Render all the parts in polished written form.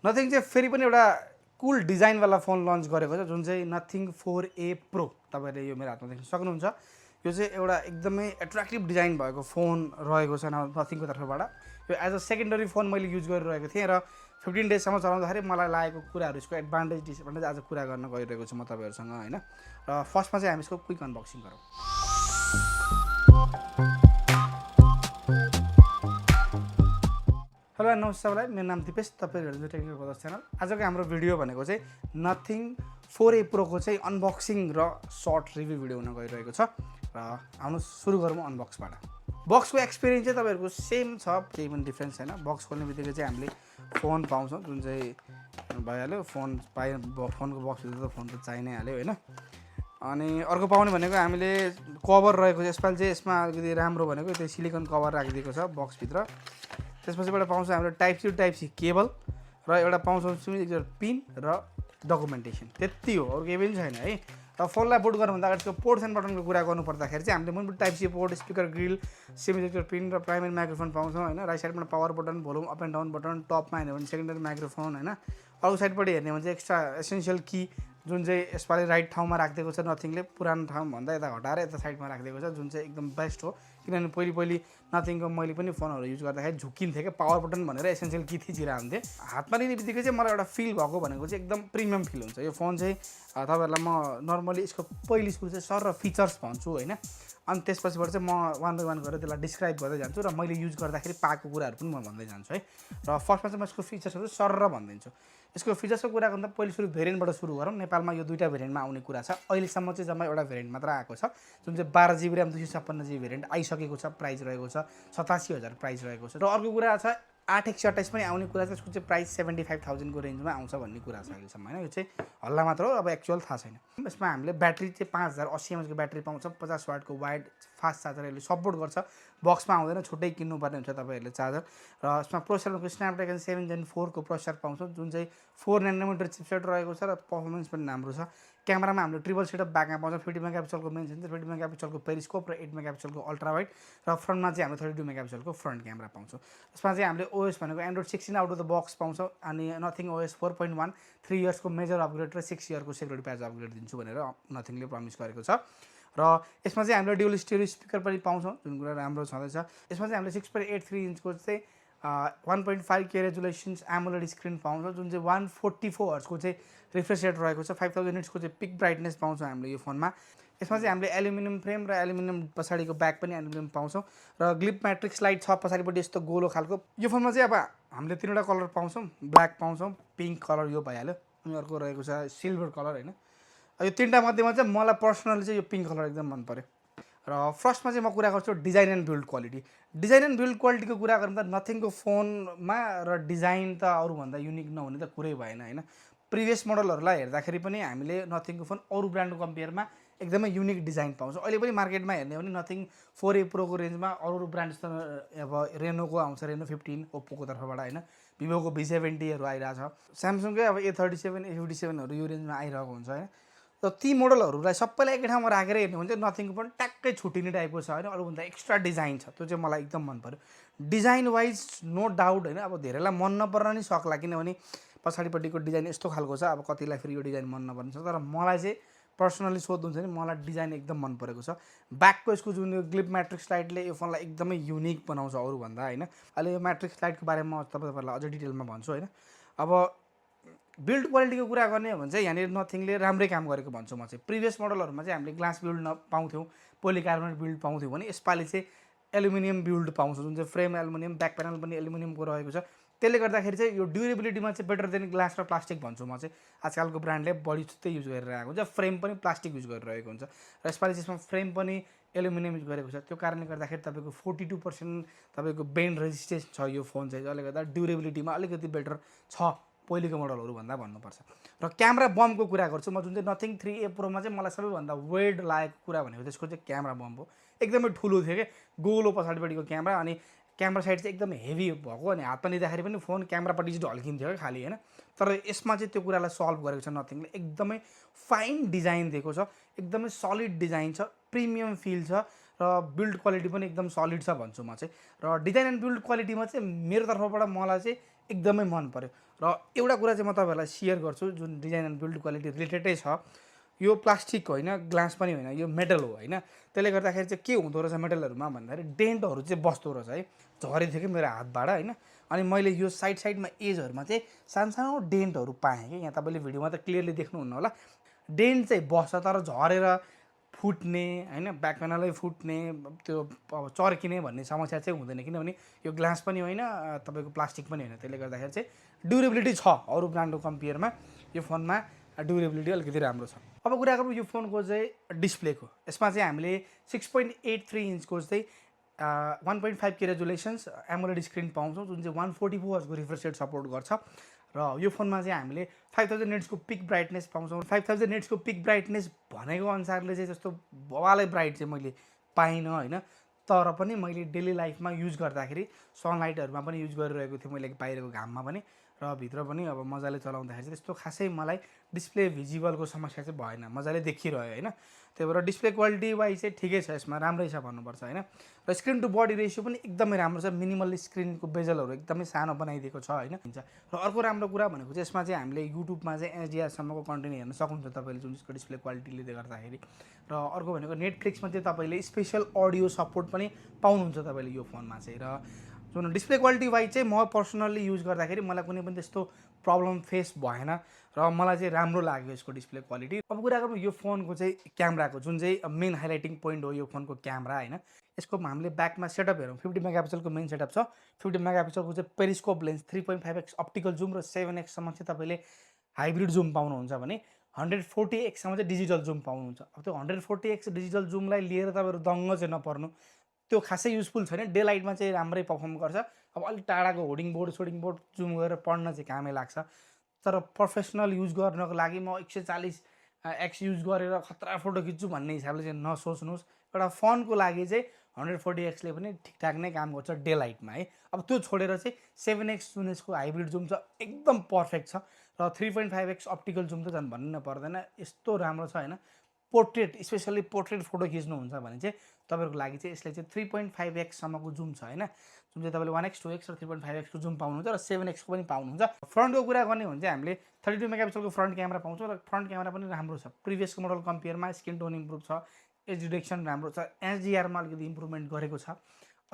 Nothing चाहिँ फेरि पनि एउटा कुल डिजाइनवाला फोन लन्च गरेको छ जुन चाहिँ नथिङ 4A प्रो। तपाईँले यो मेरो हातमा देख्न सक्नुहुन्छ। यो चाहिँ एउटा एकदमै एट्र्याक्टिभ डिजाइन भएको फोन रहेको छ नथिङको तर्फबाट। यो एज अ सेकेन्डरी फोन मैले युज गरिरहेको थिएँ र 15 डेजसम्म चलाउँदाखेरि मलाई लागेको कुराहरू, यसको एडभान्टेज डिसएडभान्टेज आज कुरा गर्न गइरहेको छु म तपाईँहरूसँग होइन। र फर्स्टमा चाहिँ हामी यसको क्विक अनबक्सिङ गरौँ। हेलो नमस्ते सबैलाई, मेरो नाम दिपेश, तपाईँहरू हेर्नुहुन्छ टेक्निकल ब्रदर्स च्यानल। आजको हाम्रो भिडियो भनेको चाहिँ नथिङ 4A प्रोको चाहिँ अनबक्सिङ र सर्ट रिभ्यू भिडियो हुन गइरहेको छ। र आउनु सुरु गरौँ अनबक्सबाट। बक्सको एक्सपिरियन्स चाहिँ तपाईँहरूको सेम छ, केही पनि डिफ्रेन्स छैन। बक्स खोल्ने बित्तिकै चाहिँ हामीले फोन पाउँछौँ जुन चाहिँ भइहाल्यो। फोनको बक्सभित्र त फोन त चाहि नै हाल्यो होइन। अनि अर्को पाउने भनेको हामीले कभर रहेको छ। यसपालि चाहिँ यसमा अलिकति राम्रो भनेको त्यो सिलिकन कभर राखिदिएको छ बक्सभित्र। त्यसपछिबाट पाउँछौँ हामीले टाइप सी केबल र एउटा पाउँछौँ पिन र डकुमेन्टेसन। त्यति हो, अरू केही पनि छैन है। र फोनलाई बुट गर्नुभन्दा अगाडि त्यसको पोर्ट्स एन्ड बटनको कुरा गर्नुपर्दाखेरि चाहिँ हामीले मुनबाट type C port, speaker grill, semi pin र प्राइमेरी माइक्रोफोन पाउँछौँ होइन। राइट साइडबाट power button, volume up and down button, टपमा हेर्ने भने सेकेन्डरी माइक्रोफोन होइन। अर्को साइडपट्टि हेर्ने भने चाहिँ एक्स्ट्रा एसेन्सियल की जुन चाहिँ यसपालि राइट ठाउँमा राखिदिएको छ नथिङले। पुरानो ठाउँभन्दा यता हटाएर यता साइडमा राखिदिएको छ जुन चाहिँ एकदम बेस्ट हो। किनभने पहिले नथिङको मैले पनि फोनहरू युज गर्दाखेरि झुकिन्थेँ क्या, पावर बटन भनेर एसेन्सियल की थिचिरहन्थेँ। हातमा लिने बित्तिकै चाहिँ मलाई एउटा फिल भएको भनेको चाहिँ एकदम प्रिमियम फिल हुन्छ यो फोन चाहिँ। तपाईँहरूलाई म नर्मली यसको पहिलो सुरु चाहिँ सर र फिचर्स भन्छु होइन। अनि त्यसपछिबाट चाहिँ म वान बाई वान गरेर त्यसलाई डिस्क्राइब गर्दै जान्छु र मैले युज गर्दाखेरि पाएको कुराहरू पनि म भन्दै जान्छु है। र फर्स्टमा चाहिँ म यसको फिचर्सहरू सर र भनिदिन्छु। यसको फिचर्सको कुरा गर्दा पहिलो सुरु भेरिएन्टबाट सुरु गरौँ। नेपालमा यो दुईवटा भेरिएन्टमा आउने कुरा छ। अहिलेसम्म चाहिँ जम्मा एउटा भेरिएन्ट मात्र आएको छ जुन चाहिँ 12GB ऱ्याम 256GB भेरिएन्ट आइसकेको छ। प्राइस रहेको छ 87,000 प्राइस रहेको छ। र अर्को कुरा छ 8/128 पनि आउने कुरा छ। यसको चाहिँ प्राइस 75,000 को रेन्जमा आउँछ भन्ने कुरा छ अहिलेसम्म होइन। यो चाहिँ हल्ला मात्र हो, अब एक्चुअल थाहा छैन। यसमा हामीले ब्याट्री चाहिँ 5080 mAh को ब्याट्री पाउँछ। 50 वाटको वाइड फास्ट चार्जर यसले सपोर्ट गर्छ। बक्समा आउँदैन, छुट्टै किन्नुपर्ने हुन्छ तपाईँहरूले चार्जर। र यसमा प्रोसेसरको स्न्यापड्र्यागन 7 Gen 4 को प्रोसेसर पाउँछौँ जुन चाहिँ 4nm चिपसेट रहेको छ र पर्फर्मेन्स पनि राम्रो छ। क्यामेरामा हामीले ट्रिपल सेटअप ब्याकमा पाउँछ। 50 मेगापिक्सलको मेन सेन्सर, 50 मेगापिक्सलको पेरिस्कोप र 8 मेगापिक्सलको अल्ट्रा वाइड। र फ्रन्टमा चाहिँ हामीले 32 मेगापिक्सलको फ्रन्ट क्यामेरा पाउँछौँ। यसमा चाहिँ हामीले ओएस भनेको Android 16 out of the box पाउँछौँ। अनि नथिङ OS 4.1 3 इयर्सको मेजर अपग्रेड र 6 इयरको सेक्युरिटी प्याच अपग्रेड दिन्छु भनेर नथिङले प्रमिस गरेको छ। र यसमा चाहिँ हामीले ड्युअल स्टेरियो स्पिकर पनि पाउँछौँ जुन कुरा राम्रो छँदैछ। यसमा चाहिँ हामीले 6.83 इन्चको चाहिँ 1.5K रेजुलेसन्स एमोलेड स्क्रिन पाउँछौँ जुन चाहिँ 144 हर्ट्जको चाहिँ रिफ्रेस रेट रहेको छ। 5000 निट्सको चाहिँ पिक ब्राइटनेस पाउँछौँ हामीले यो फोनमा। यसमा चाहिँ हामीले एल्युमिनियम फ्रेम र एल्युमिनियम पछाडिको ब्याक पनि एल्युमिनियम पाउँछौँ। र ग्लिप म्याट्रिक्स लाइट छ पछाडिपट्टि यस्तो गोलो खालको। यो फोनमा चाहिँ अब हामीले 3वटा कलर पाउँछौँ। ब्ल्याक पाउँछौँ, पिङ्क कलर यो भइहाल्यो, अनि अर्को रहेको छ सिल्भर कलर होइन। यो 3टा मध्येमा चाहिँ मलाई पर्सनली चाहिँ यो पिङ्क कलर एकदम मन पऱ्यो। र फर्स्टमा चाहिँ म कुरा गर्छु design and build quality. Design and build क्वालिटीको कुरा गर्दा नथिङको फोनमा र डिजाइन त अरूभन्दा युनिक नहुने त कुरै भएन होइन। प्रिभियस मोडलहरूलाई हेर्दाखेरि पनि हामीले नथिङको फोन अरू ब्रान्डको कम्पेयरमा एकदमै युनिक डिजाइन पाउँछ। अहिले पनि मार्केटमा हेर्ने हो भने नथिङ 4A प्रोको रेन्जमा अरू ब्रान्ड जस्तो अब रेनोको आउँछ, रेनो 15 ओप्पोको तर्फबाट होइन। भिभोको V70हरू आइरहेछ, स्यामसङकै अब A37 A57हरू यो रेन्जमा आइरहेको हुन्छ होइन। र ती मोडलहरूलाई सबैलाई एकै ठाउँमा राखेर हेर्ने भने चाहिँ नथिङको पनि ट्याक्कै छुट्टिने टाइपको छ होइन। अरूभन्दा एक्स्ट्रा डिजाइन छ, त्यो चाहिँ मलाई एकदम मन पऱ्यो। डिजाइन वाइज नो डाउट होइन। अब धेरैलाई मन नपर्न नि सक्ला किनभने पछाडिपट्टिको डिजाइन यस्तो खालको छ। अब कतिलाई फेरि यो डिजाइन मन नपर्ने छ, तर मलाई चाहिँ पर्सनली सोध्नुहुन्छ भने मलाई डिजाइन एकदम मन परेको छ। ब्याकको यसको जुन यो ग्लिप म्याट्रिक्स लाइटले यो फोनलाई एकदमै युनिक बनाउँछ अरूभन्दा होइन। अहिले यो म्याट्रिक्स लाइटको बारेमा म तपाईँहरूलाई अझै डिटेलमा भन्छु होइन। अब बिल्ड क्वालिटीको कुरा गर्ने हो भने चाहिँ यहाँनिर नथिङले राम्रै काम गरेको भन्छु म चाहिँ। प्रिभियस मोडलहरूमा चाहिँ हामीले ग्लास बिल्ड पाउँथ्यौँ, पोलिकार्बोनेट बिल्ड पाउँथ्यौँ भने यसपालि चाहिँ एल्युमिनियम बिल्ड पाउँछ जुन चाहिँ फ्रेम एल्युमिनियम, ब्याक प्यानल पनि एल्युमिनियमको रहेको छ। त्यसले गर्दाखेरि चाहिँ यो ड्युरेबिलिटीमा चाहिँ बेटर देन ग्लास र प्लास्टिक भन्छु म चाहिँ। आजकलको ब्रान्डले बढी त्यही युज गरिरहेको हुन्छ, फ्रेम पनि प्लास्टिक युज गरिरहेको हुन्छ। र यसपालि चाहिँ यसमा फ्रेम पनि एल्युमिनियम युज गरेको छ। त्यो कारणले गर्दाखेरि तपाईँको 42% तपाईँको बेन्ड रेजिस्टेन्स छ यो फोन चाहिँ, जसले गर्दा ड्युरेबिलिटीमा अलिकति बेटर छ पहिलेको मोडलहरू भन्दा भन्नुपर्छ। र क्यामेरा बमको कुरा गर्छु म जुन चाहिँ नथिङ 3A प्रोमा चाहिँ मलाई सबैभन्दा वेड लागेको कुरा भनेको त्यसको चाहिँ क्यामेरा बम हो। एकदमै ठुलो थियो क्या, गोलो पछाडिपट्टिको क्यामेरा, अनि क्यामेरा साइड चाहिँ एकदम हेभी भएको, अनि हातमा लिँदाखेरि पनि फोन क्यामेरापट्टि चाहिँ ढल्किन्थ्यो क्या खालि होइन। तर यसमा चाहिँ त्यो कुरालाई सल्भ गरेको छ नथिङले। एकदमै फाइन डिजाइन दिएको छ, एकदमै सलिड डिजाइन छ, प्रिमियम फिल छ र बिल्ड क्वालिटी पनि एकदम सलिड छ भन्छु म चाहिँ। र डिजाइन एन्ड बिल्ड क्वालिटीमा चाहिँ मेरो तर्फबाट मलाई चाहिँ एकदमै मन पर्यो। र एउटा कुरा चाहिँ म तपाईँहरूलाई सेयर गर्छु जुन डिजाइन एन्ड बिल्ड क्वालिटी रिलेटेडै छ। यो प्लास्टिक होइन, ग्लास पनि होइन, यो मेटल हो होइन। त्यसले गर्दाखेरि चाहिँ के हुँदो रहेछ मेटलहरूमा भन्दाखेरि डेन्टहरू चाहिँ बस्दो रहेछ है, झरेको थियो कि मेरो हातबाट होइन। अनि मैले यो साइडमा एजहरूमा चाहिँ सानो डेन्टहरू पाएँ कि यहाँ तपाईँले भिडियोमा त क्लियरली देख्नुहुन्न होला। डेन्ट चाहिँ बस्छ तर झरेर फुट्ने होइन, ब्याक प्यानलै फुट्ने, त्यो अब चर्किने भन्ने समस्या चाहिँ हुँदैन, किनभने यो ग्लास पनि होइन, तपाईँको प्लास्टिक पनि होइन। त्यसले गर्दाखेरि चाहिँ ड्युरेबिलिटी छ अरू ब्रान्डको कम्पेयरमा, यो फोनमा ड्युरेबिलिटी अलिकति राम्रो छ। अब कुरा गरौँ यो फोनको चाहिँ डिस्प्लेको। यसमा चाहिँ हामीले 6.83 इन्चको चाहिँ 1.5K रेजोल्युसन्स एमोलेड स्क्रिन पाउँछौँ, जुन चाहिँ 144 हर्जको रिफ्रेस रेट सपोर्ट गर्छ। र यो फोनमा चाहिँ हामीले 5000 निट्सको पिक ब्राइटनेस पाउँछौँ। 5000 निट्सको पिक ब्राइटनेस भनेको अनुसारले चाहिँ जस्तो बवालै ब्राइट चाहिँ मैले पाइनँ होइन। तर पनि मैले डेली लाइफमा युज गर्दाखेरि सनलाइटहरूमा पनि युज गरिरहेको थिएँ मैले, बाहिरको घाममा पनि र भित्र पनि अब मजाले चलाउँदाखेरि चाहिँ त्यस्तो खासै मलाई डिस्प्ले भिजिबलको समस्या चाहिँ भएन, मजाले देखिरह्यो होइन। त्यही भएर डिस्प्ले क्वालिटी वाइज चाहिँ ठिकै छ, यसमा राम्रै छ भन्नुपर्छ होइन। र स्क्रिन टु बडी रेसियो पनि एकदमै राम्रो छ, मिनिमल स्क्रिनको बेजलहरू एकदमै सानो बनाइदिएको छ होइन। र अर्को राम्रो कुरा भनेको चाहिँ यसमा चाहिँ हामीले युट्युबमा चाहिँ एचडिआरसम्मको कन्टेन्ट हेर्न सक्नुहुन्छ तपाईँले, जुन यसको डिस्प्ले क्वालिटीले गर्दाखेरि। र अर्को भनेको नेटफ्लिक्समा चाहिँ तपाईँले स्पेसल अडियो सपोर्ट पनि पाउनुहुन्छ तपाईँले यो फोनमा चाहिँ। र जुन डिस्प्ले क्वालिटी वाइज चाहिँ म पर्सनल्ली युज गर्दाखेरि मलाई कुनै पनि त्यस्तो प्रब्लम फेस भएन र मलाई चाहिँ राम्रो लाग्यो यसको डिस्प्ले क्वालिटी। अब कुरा गरौँ यो फोनको चाहिँ क्यामेराको, जुन चाहिँ मेन हाइलाइटिङ पोइन्ट हो यो फोनको क्यामेरा होइन। यसको हामीले ब्याकमा सेटअप हेरौँ, 50 मेगापिक्सलको मेन सेटअप छ। 50 मेगापिक्सलको चाहिँ periscope lens, 3.5x optical zoom र 7x सम्म चाहिँ तपाईँले हाइब्रिड जुम पाउनुहुन्छ भने 140x सम्म चाहिँ डिजिटल जुम पाउनुहुन्छ। अब त्यो 140x डिजिटल जुमलाई लिएर तपाईँहरू दङ्ग चाहिँ नपर्नु, त्यो खासै युजफुल छैन। डे लाइटमा चाहिँ राम्रै पर्फर्म गर्छ। अब अलिक टाढाको होर्डिङ बोर्ड जुम गरेर पढ्न चाहिँ कामै लाग्छ। तर प्रोफेसनल युज गर्नको लागि म 140x युज गरेर खतरा फोटो खिच्छु भन्ने हिसाबले चाहिँ नसोच्नुहोस्। एउटा फनको लागि चाहिँ 140xले पनि ठिकठाक नै काम गर्छ डे लाइटमा है। अब त्यो छोडेर चाहिँ 7x जुन यसको हाइब्रिड जुम छ एकदम पर्फेक्ट छ। र 3.5x अप्टिकल जुम त झन् भन्नु पर्दैन, यस्तो राम्रो छ होइन। पोर्ट्रेट, स्पेसल्ली पोर्ट्रेट फोटो खिच्नुहुन्छ भने चाहिँ तपाईँहरूको लागि चाहिँ यसले चाहिँ 3.5x सम्मको जुम छ होइन, जुन चाहिँ तपाईँले 1x 2x र 3.5x को जुम पाउनुहुन्छ र 7x को पनि पाउनुहुन्छ। फ्रन्टको कुरा गर्ने हो भने चाहिँ हामीले 32 मेगापिक्सलको फ्रन्ट क्यामेरा पाउँछौँ र फ्रन्ट क्यामेरा पनि राम्रो छ। प्रिभियसको मोडल कम्पेयरमा स्किन टोन इम्प्रुभ छ, एज डिटेक्सन राम्रो छ, एचडिआरमा अलिकति इम्प्रुभमेन्ट गरेको छ।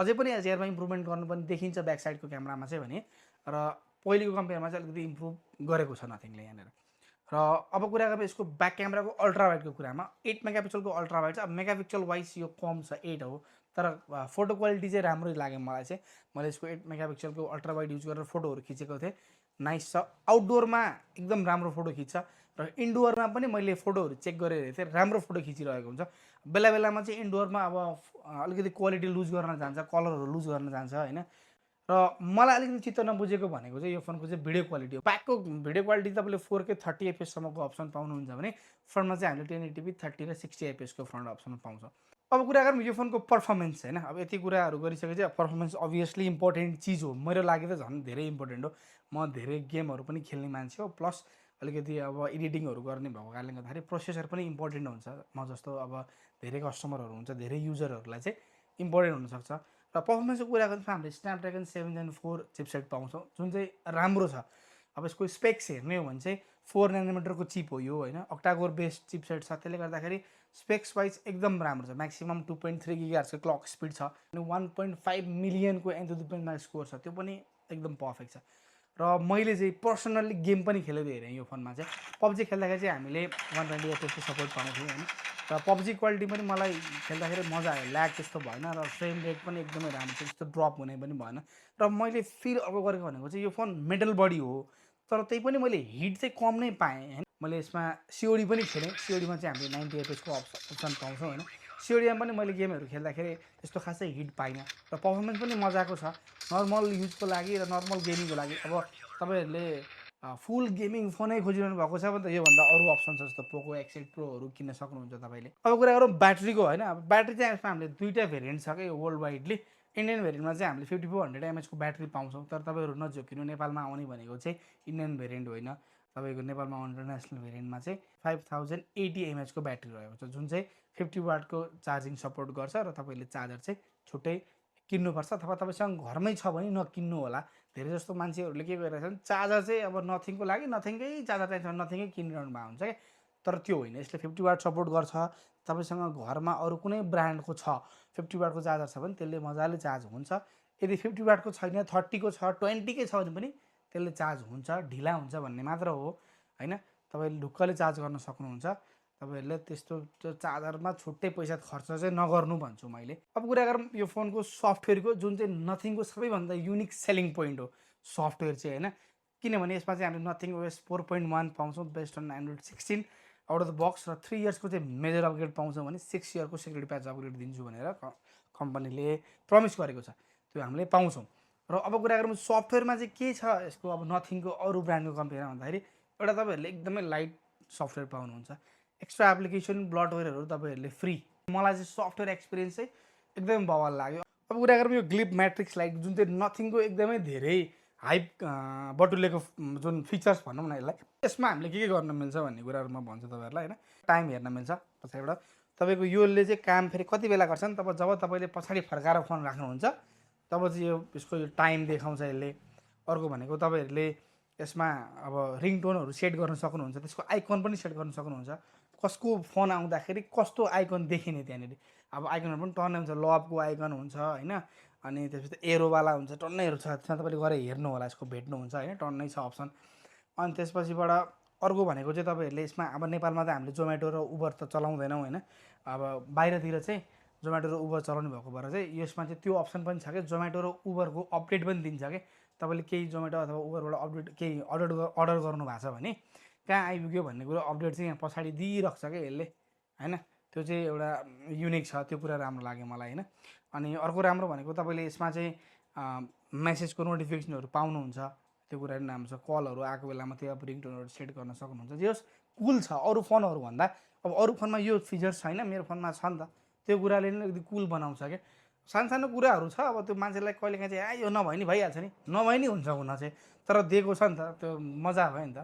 अझै पनि एचडिआरमा इम्प्रुभमेन्ट गर्नु पनि देखिन्छ ब्याक साइडको क्यामेरामा चाहिँ भने, र पहिलेको कम्पेयरमा चाहिँ अलिकति इम्प्रुभ गरेको छ नथिङले यहाँनिर। र अब कुरा गरौँ यसको ब्याक क्यामेराको अल्ट्रा वाइडको कुरामा, 8 मेगापिक्सलको अल्ट्रा वाइड छ। अब मेगापिक्सल वाइज यो कम छ, 8 हो, तर फोटो क्वालिटी चाहिँ राम्रै लाग्यो मलाई चाहिँ। मैले यसको 8 मेगापिक्सलको अल्ट्रा वाइड युज गरेर फोटोहरू खिचेको थिएँ, नाइस छ। आउटडोरमा एकदम राम्रो फोटो खिच्छ र इन्डोरमा पनि मैले फोटोहरू चेक गरेर हेर्थेँ, राम्रो फोटो खिचिरहेको हुन्छ। बेला बेलामा चाहिँ इन्डोरमा अब अलिकति क्वालिटी लुज गर्न जान्छ, कलरहरू लुज गर्न जान्छ होइन। र मलाई अलिकति चित्त नबुझेको भनेको चाहिँ यो फोनको चाहिँ भिडियो क्वालिटी हो। ब्याकको भिडियो क्वालिटी तपाईँले 4K 30 FPS सम्मको अप्सन पाउनुहुन्छ भने फ्रन्टमा चाहिँ हामीले 1080p 30 र 60 FPS को फ्रन्ट अप्सन पाउँछौँ। अब कुरा गरौँ यो फोनको पर्फर्मेन्स होइन। अब यति कुराहरू गरिसकेपछि पर्फर्मेन्स अभियसली इम्पोर्टेन्ट चिज हो, मेरो लागि त झन् धेरै इम्पोर्टेन्ट हो। म धेरै गेमहरू पनि खेल्ने मान्छे हो, प्लस अलिकति अब एडिटिङहरू गर्ने भएको कारणले गर्दाखेरि प्रोसेसर पनि इम्पोर्टेन्ट हुन्छ। म जस्तो अब धेरै कस्टमरहरू हुन्छ, धेरै युजरहरूलाई चाहिँ इम्पोर्टेन्ट हुनसक्छ। र पर्फर्मेन्सको कुरा गर्दा हामीले स्न्यापड्रागन 7 Gen 4 चिपसेट पाउँछौँ, जुन चाहिँ राम्रो छ। अब यसको स्पेक्स हेर्ने हो भने चाहिँ 4 nanometerको चिप हो यो होइन, अक्टाकोर बेस्ड चिपसेट छ। त्यसले गर्दाखेरि स्पेक्स वाइज एकदम राम्रो छ। म्याक्सिमम 2.3 GHz क्लक स्पिड छ अनि 1.5 मिलियनको एन्थुसियाजम स्कोर छ, त्यो पनि एकदम पर्फेक्ट छ। र मैले चाहिँ पर्सनल्ली गेम पनि खेलेको हेरेँ यो फोनमा चाहिँ। पब्जी खेल्दाखेरि चाहिँ हामीले 120 FPS को सपोर्ट पाउँथ्यौँ होइन। र पब्जी क्वालिटी पनि मलाई खेल्दाखेरि मजा आयो, ल्याग त्यस्तो भएन र फ्रेम रेट पनि एकदमै राम्रो छ, त्यस्तो ड्रप हुने पनि भएन। र मैले फिल अब गरेको भनेको चाहिँ यो फोन मेटल बडी हो, तर त्यही पनि मैले हिट चाहिँ कम नै पाएँ होइन। मैले यसमा सिओडी पनि खेलेँ, सिओडीमा चाहिँ हामीले 90 FPS को अप्सन पाउँछौँ होइन। सिओडीमा पनि मैले गेमहरू खेल्दाखेरि त्यस्तो खासै हिट पाइनँ र पर्फर्मेन्स पनि मजाको छ नर्मल युजको लागि र नर्मल गेमिङको लागि। अब तपाईँहरूले फुल गेमिङ फोनै खोजिरहनु भएको छ भने त योभन्दा अरू अप्सन छ, जस्तो पोको X8 प्रोहरू किन्न सक्नुहुन्छ तपाईँले। अब कुरा गरौँ ब्याट्रीको होइन। अब ब्याट्री चाहिँ यसमा हामीले दुईवटा भेरिएन्ट छ कि वर्ल्ड वाइडली। इन्डियन भेरिएन्टमा चाहिँ हामीले 5400 mAh को ब्याट्री पाउँछौँ, तर तपाईँहरू नझोकिनु, नेपालमा आउने भनेको चाहिँ इन्डियन भेरिएन्ट होइन। तपाईँको नेपालमा इन्टरनेसनल भेरिएन्टमा चाहिँ 5080 mAh को ब्याट्री रहेको छ, जुन चाहिँ 50 वाटको चार्जिङ सपोर्ट गर्छ। र तपाईँले चार्जर चाहिँ छुट्टै किन्नुपर्छ, अथवा तपाईँसँग घरमै छ भने नकिन्नु होला, धेरै जस्तो मान्छेहरूले के गरिरहेछन्, चार्जर चाहिँ अब नथिङको लागि नथिङकै चार्जर चाहिन्छ भने नथिङकै किनिरहनु भएको हुन्छ क्या। तर त्यो होइन, यसले 50 वाट सपोर्ट गर्छ। तपाईँसँग घरमा अरू कुनै ब्रान्डको छ 50 वाटको चार्जर छ भने त्यसले मजाले चार्ज हुन्छ। यदि 50 वाटको छैन, 30 को छ, 20 कै छ भने पनि त्यसले चार्ज हुन्छ, ढिला हुन्छ भन्ने मात्र हो होइन। तपाईँले ढुक्कले चार्ज गर्न सक्नुहुन्छ। तपाईँहरूले त्यस्तो त्यो चार्जरमा छुट्टै पैसा खर्च चाहिँ नगर्नु भन्छु मैले। अब कुरा गरौँ यो फोनको सफ्टवेयरको, जुन चाहिँ नथिङको सबैभन्दा युनिक सेलिङ पोइन्ट हो सफ्टवेयर चाहिँ होइन। किनभने यसमा चाहिँ हामीले नथिङ ओएस 4.1 पाउँछौँ based on Android 16 out of the box, र 3 इयर्सको चाहिँ मेजर अपग्रेड पाउँछौँ भने 6 इयरको सेक्युरिटी प्याच अपग्रेड दिन्छु भनेर कम्पनीले प्रमिस गरेको छ, त्यो हामीले पाउँछौँ। र अब कुरा गरौँ सफ्टवेयरमा चाहिँ के छ यसको, अब नथिङको अरू ब्रान्डको कम्पेयरमा भन्दाखेरि एउटा तपाईँहरूले एकदमै लाइट सफ्टवेयर पाउनुहुन्छ। एक्स्ट्रा एप्लिकेसन ब्लटवेयरहरू तपाईँहरूले फ्री। मलाई चाहिँ सफ्टवेयर एक्सपिरियन्स चाहिँ एकदमै बवाल लाग्यो। अब कुरा गरौँ यो ग्लिप म्याट्रिक्स लाइट, जुन चाहिँ नथिङको एकदमै धेरै हाइप बटुलेको जुन फिचर्स भनौँ न यसलाई, यसमा हामीले के गर्न मिल्छ भन्ने कुराहरू म भन्छु तपाईँहरूलाई होइन। टाइम हेर्न मिल्छ पछाडिबाट तपाईँको, योले चाहिँ काम फेरि कति बेला गर्छ नि, जब तपाईँले पछाडि फर्काएर फोन राख्नुहुन्छ तब चाहिँ यो यसको यो टाइम देखाउँछ यसले। अर्को भनेको तपाईँहरूले यसमा अब रिङटोनहरू सेट गर्न सक्नुहुन्छ, त्यसको आइकन पनि सेट गर्न सक्नुहुन्छ। कसको फोन आउँदाखेरि कस्तो आइकन देखिने त्यहाँनिर, अब आइकनहरू पनि टन्नै हुन्छ, लभको आइकन हुन्छ होइन, अनि त्यसपछि एरोवाला हुन्छ, टन्नैहरू छ। त्यसमा तपाईँले गएर हेर्नु होला, यसको भेट्नुहुन्छ होइन, टन्नै छ अप्सन। अनि त्यसपछिबाट अर्को भनेको चाहिँ तपाईँहरूले यसमा अब नेपालमा त हामीले जोमेटो र उबर त चलाउँदैनौँ होइन। अब बाहिरतिर चाहिँ जोमेटो र उबर चलाउनु भएको भएर चाहिँ यसमा चाहिँ त्यो अप्सन पनि छ कि जोमेटो र उबरको अपडेट पनि दिन्छ कि तपाईँले केही जोमेटो अथवा उबरबाट अपडेट केही अर्डर गर्नु भएको छ भने कहाँ आइपुग्यो भन्ने कुरो अपडेट चाहिँ यहाँ पछाडि दिइरहेको छ क्या यसले होइन। त्यो चाहिँ एउटा युनिक छ, त्यो कुरा राम्रो लाग्यो मलाई होइन। अनि अर्को राम्रो भनेको तपाईँले यसमा चाहिँ मेसेजको नोटिफिकेसनहरू पाउनुहुन्छ, त्यो कुरा पनि राम्रो छ। कलहरू आएको बेलामा त्यो अब रिङटोनहरू सेट गर्न सक्नुहुन्छ, जे होस् कुल छ अरू फोनहरू भन्दा। अब अरू फोनमा यो फिचर्स छैन, मेरो फोनमा छ नि त, त्यो कुराले पनि एकदम कुल बनाउँछ क्या। सानो सानो कुराहरू छ, अब त्यो मान्छेलाई कहिलेकाहीँ चाहिँ यो नभए नि भइहाल्छ नि, नभए नि हुन्छ हुन चाहिँ, तर दिएको छ नि त, त्यो मजा भयो नि त।